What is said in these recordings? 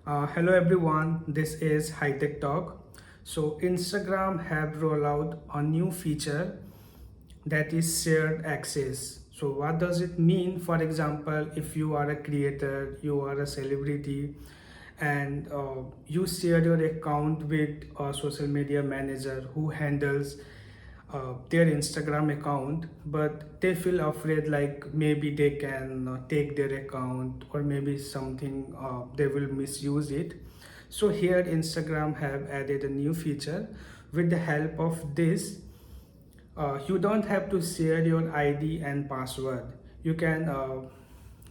Hello everyone, this is High Tech Talk. So Instagram have rolled out a new feature that is shared access. So what does it mean? For example, if you are a creator, you are a celebrity, and you share your account with a social media manager who handles their Instagram account, but they feel afraid like maybe they can take their account, or maybe something they will misuse it. So here Instagram have added a new feature. With the help of this, you don't have to share your ID and password. You can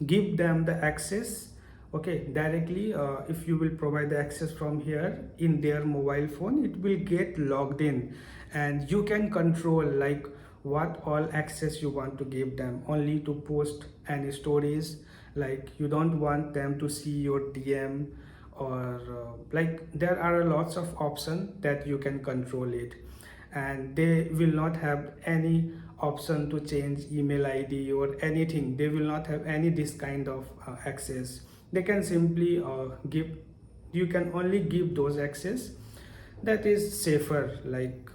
give them the access, okay, directly. If you will provide the access from here in their mobile phone, it will get logged in, and you can control like what all access you want to give them. Only to post any stories, like you don't want them to see your DM, or like there are lots of options that you can control it. And they will not have any option to change email ID or anything. They will not have any this kind of access. They can simply give, you can only give those access that is safer, like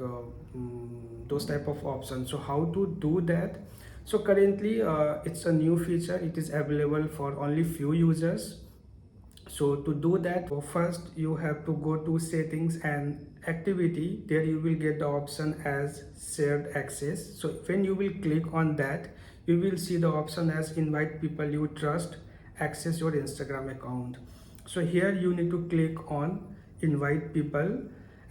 those type of options. So how to do that? So currently it's a new feature. It is available for only few users. So to do that, first you have to go to settings and activity. There you will get the option as shared access. So when you will click on that, you will see the option as invite people you trust access your Instagram account. So here you need to click on invite people,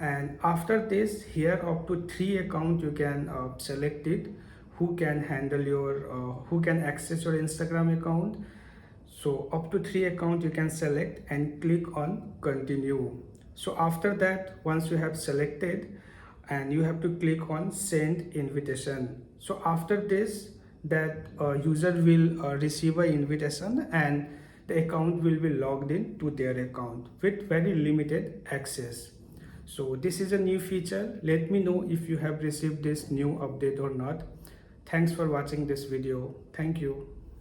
and after this, here up to 3 account you can select it, who can handle your who can access your Instagram account. So up to 3 account you can select and click on continue. So after that, once you have selected, and you have to click on send invitation. So after this, that user will receive an invitation, and the account will be logged in to their account with very limited access. So this is a new feature. Let me know if you have received this new update or not. Thanks for watching this video. Thank you.